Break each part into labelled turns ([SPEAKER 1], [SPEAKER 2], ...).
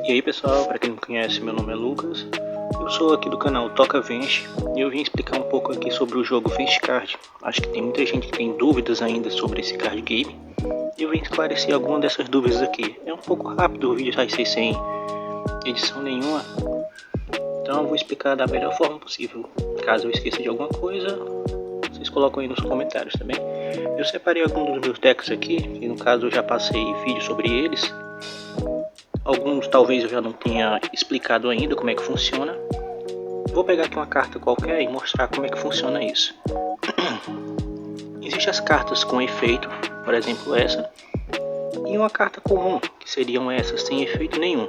[SPEAKER 1] E aí pessoal, para quem não me conhece, meu nome é Lucas. Eu sou aqui do canal Toca Vence e eu vim explicar um pouco aqui sobre o jogo Vence Card. Acho que tem muita gente que tem dúvidas ainda sobre esse card game e eu vim esclarecer algumas dessas dúvidas aqui. É um pouco rápido, o vídeo vai ser sem edição nenhuma, então eu vou explicar da melhor forma possível. Caso eu esqueça de alguma coisa, vocês colocam aí nos comentários, tá bem? Eu separei alguns dos meus decks aqui, e no caso eu já passei vídeo sobre eles. Alguns talvez eu já não tenha explicado ainda como é que funciona. Vou pegar aqui uma carta qualquer e mostrar como é que funciona isso. Existem as cartas com efeito, por exemplo essa, e uma carta comum, que seriam essas sem efeito nenhum.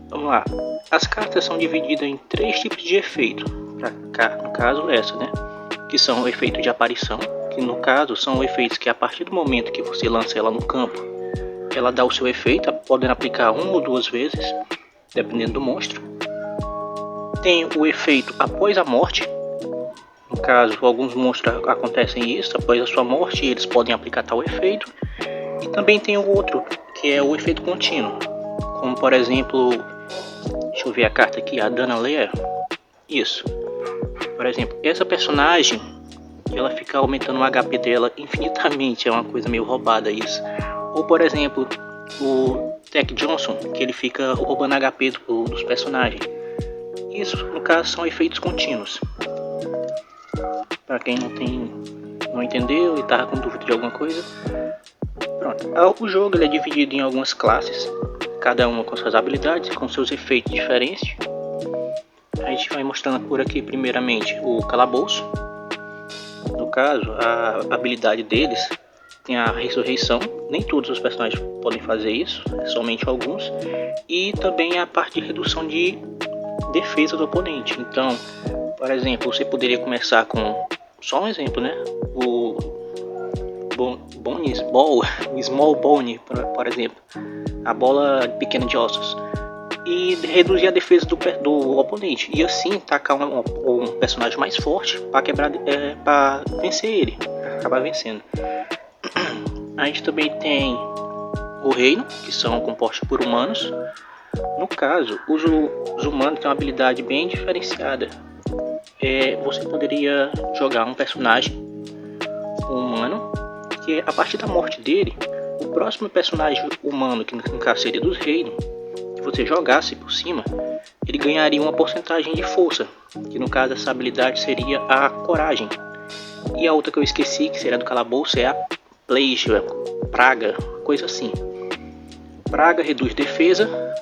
[SPEAKER 1] Vamos lá. As cartas são divididas em três tipos de efeito, no caso essa, né? Que são o efeito de aparição, que no caso são efeitos que a partir do momento que você lança ela no campo, ela dá o seu efeito, podendo aplicar uma ou duas vezes, dependendo do monstro. Tem o efeito após a morte, no caso alguns monstros acontecem isso, após a sua morte eles podem aplicar tal efeito. E também tem o outro, que é o efeito contínuo, como por exemplo, deixa eu ver a carta aqui, a Dana Leia. Isso, por exemplo, essa personagem, ela fica aumentando o HP dela infinitamente, é uma coisa meio roubada isso. Ou por exemplo, o Tech Johnson, que ele fica roubando HP dos personagens. Isso, no caso, são efeitos contínuos. Para quem não entendeu e estava com dúvida de alguma coisa. Pronto. O jogo ele é dividido em algumas classes, cada uma com suas habilidades, com seus efeitos diferentes. A gente vai mostrando por aqui primeiramente o calabouço. No caso, a habilidade deles tem a ressurreição, nem todos os personagens podem fazer isso, somente alguns, e também a parte de redução de defesa do oponente. Então, por exemplo, você poderia começar com, só um exemplo, né? O Bones Ball, o Small Bone, por exemplo, a bola pequena de ossos, e reduzir a defesa do oponente, e assim tacar um personagem mais forte para quebrar, para vencer ele, acabar vencendo. A gente também tem o reino, que são compostos por humanos. No caso, os humanos têm uma habilidade bem diferenciada. Você poderia jogar um personagem humano, que a partir da morte dele, o próximo personagem humano, que no caso seria dos reinos, que você jogasse por cima, ele ganharia uma porcentagem de força, que no caso essa habilidade seria a coragem. E a outra que eu esqueci, que seria do calabouço, é a Plague, praga, coisa assim. Praga reduz defesa,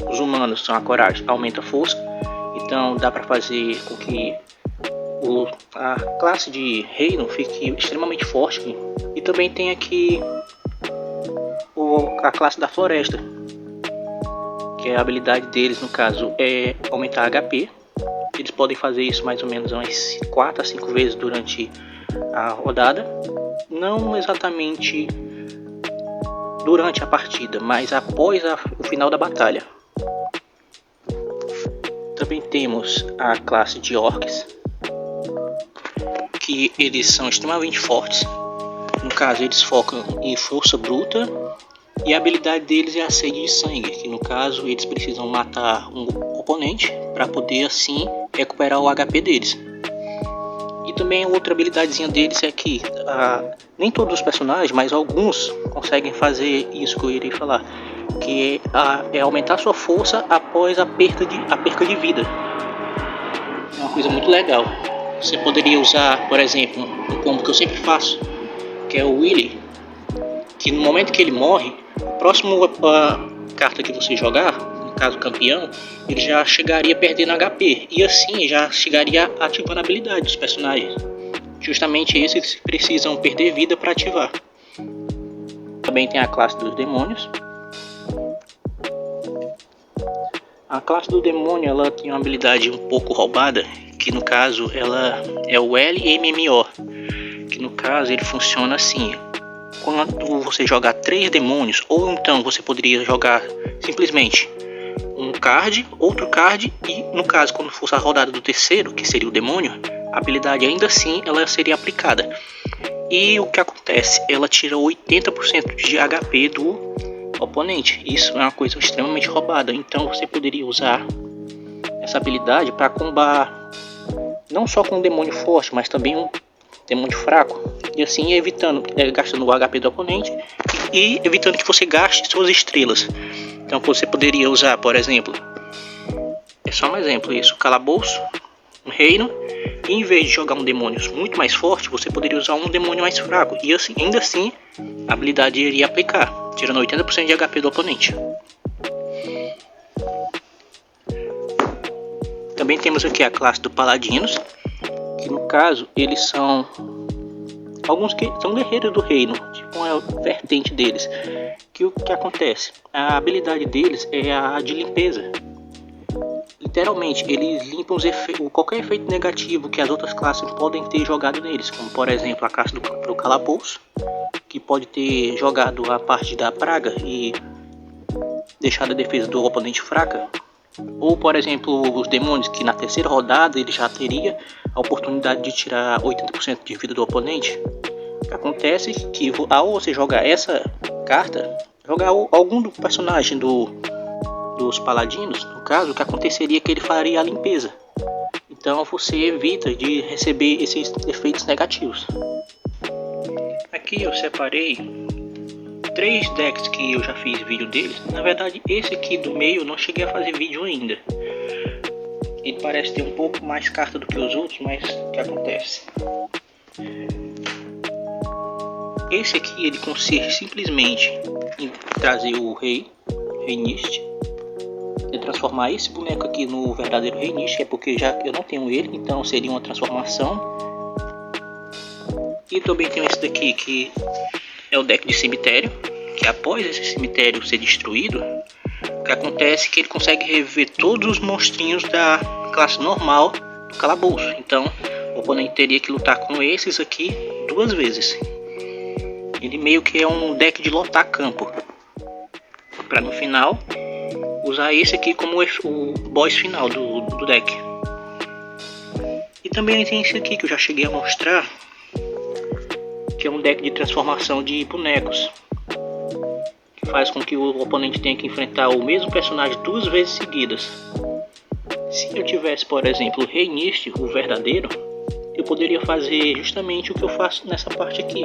[SPEAKER 1] os humanos são a coragem, aumenta a força, então dá para fazer com que a classe de reino fique extremamente forte. E também tem aqui a classe da floresta, que a habilidade deles no caso é aumentar HP. Eles podem fazer isso mais ou menos umas 4 a 5 vezes durante a rodada, não exatamente durante a partida, mas após o final da batalha. Também temos a classe de orcs, que eles são extremamente fortes. No caso, eles focam em força bruta e a habilidade deles é a sede de sangue, que no caso eles precisam matar um oponente para poder assim recuperar o HP deles. E também outra habilidadezinha deles é que nem todos os personagens, mas alguns conseguem fazer isso que eu irei falar, que é aumentar sua força após a perca de vida. É uma coisa muito legal. Você poderia usar, por exemplo, um combo que eu sempre faço, que é o Willy, que no momento que ele morre, a próxima carta que você jogar, no caso campeão, ele já chegaria perdendo HP, e assim já chegaria ativando a habilidade dos personagens. Justamente esses precisam perder vida para ativar. Também tem a classe dos demônios. A classe do demônio ela tem uma habilidade um pouco roubada, que no caso ela é o LMMO, que no caso ele funciona assim: quando você jogar 3 demônios, ou então você poderia jogar simplesmente um card, outro card, e no caso quando fosse a rodada do terceiro, que seria o demônio, a habilidade ainda assim ela seria aplicada. E o que acontece? Ela tira 80% de HP oponente. Isso é uma coisa extremamente roubada. Então você poderia usar essa habilidade para combar não só com um demônio forte, mas também um demônio fraco. E assim evitando, gastando o HP do oponente e evitando que você gaste suas estrelas. Então você poderia usar, por exemplo, é só um exemplo isso, calabouço, um reino, e em vez de jogar um demônio muito mais forte, você poderia usar um demônio mais fraco. E assim, ainda assim, a habilidade iria aplicar, tirando 80% de HP do oponente. Também temos aqui a classe do Paladinos, que no caso eles são alguns que são guerreiros do reino, tipo uma vertente deles. Que o que acontece? A habilidade deles é a de limpeza. Literalmente, eles limpam qualquer efeito negativo que as outras classes podem ter jogado neles, como por exemplo a classe do calabouço, que pode ter jogado a parte da praga e deixado a defesa do oponente fraca. Ou por exemplo os demônios, que na terceira rodada ele já teria a oportunidade de tirar 80% de vida do oponente. Acontece que ao você jogar essa carta, jogar algum do personagem dos paladinos, no caso, o que aconteceria é que ele faria a limpeza. Então você evita de receber esses efeitos negativos. Aqui eu separei 3 decks que eu já fiz vídeo deles. Na verdade, esse aqui do meio eu não cheguei a fazer vídeo ainda. Ele parece ter um pouco mais carta do que os outros, mas o que acontece? Esse aqui ele consiste simplesmente em trazer o Reinist e transformar esse boneco aqui no verdadeiro Reinist, é porque já eu não tenho ele, então seria uma transformação. E também tem esse daqui que é o deck de cemitério, que após esse cemitério ser destruído, o que acontece é que ele consegue reviver todos os monstrinhos da classe normal do calabouço. Então o oponente teria que lutar com esses aqui 2 vezes. Ele meio que é um deck de lotar campo, para no final usar esse aqui como o boss final do deck. E também tem esse aqui que eu já cheguei a mostrar, que é um deck de transformação de bonecos, que faz com que o oponente tenha que enfrentar o mesmo personagem 2 vezes seguidas. Se eu tivesse, por exemplo, o Reinist, o verdadeiro, eu poderia fazer justamente o que eu faço nessa parte aqui,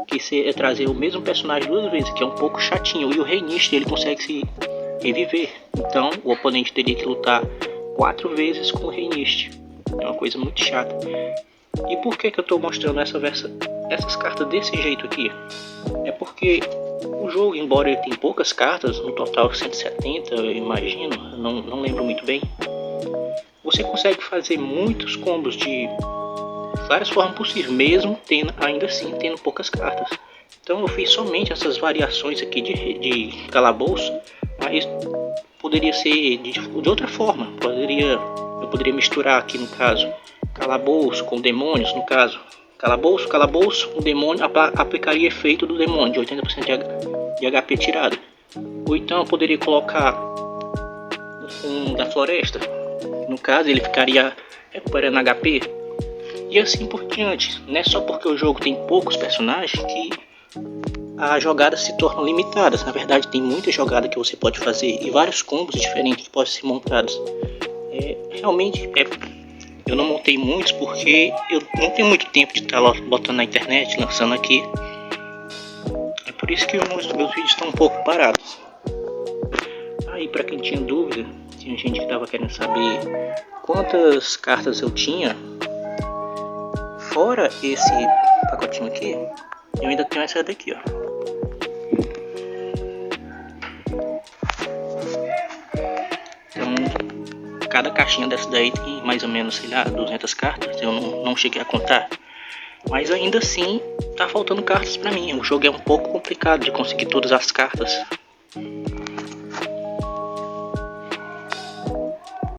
[SPEAKER 1] que é trazer o mesmo personagem 2 vezes, que é um pouco chatinho. E o Reinist ele consegue se reviver, então o oponente teria que lutar 4 vezes com o Reinist. É uma coisa muito chata. E por que eu estou mostrando essas cartas desse jeito aqui? É porque o jogo, embora ele tenha poucas cartas, no total 170 eu imagino, não lembro muito bem, você consegue fazer muitos combos de várias formas possíveis, mesmo ainda assim tendo poucas cartas. Então eu fiz somente essas variações aqui de calabouço, mas poderia ser de outra forma. Eu poderia misturar aqui, no caso, calabouço com demônios. No caso, calabouço, o demônio aplicaria efeito do demônio de 80% de HP tirado. Ou então eu poderia colocar um da floresta. No caso, ele ficaria recuperando HP. E assim por diante. Não é só porque o jogo tem poucos personagens que as jogadas se tornam limitadas. Na verdade, tem muita jogada que você pode fazer e vários combos diferentes que podem ser montados. Realmente, eu não montei muitos porque eu não tenho muito tempo de estar botando na internet, lançando aqui. É por isso que meus vídeos estão um pouco parados. Aí, para quem tinha dúvida, tinha gente que estava querendo saber quantas cartas eu tinha. Fora esse pacotinho aqui, eu ainda tenho essa daqui, ó. Então, cada caixinha dessa daí tem mais ou menos, sei lá, 200 cartas. Eu não cheguei a contar. Mas ainda assim, tá faltando cartas pra mim. O jogo é um pouco complicado de conseguir todas as cartas.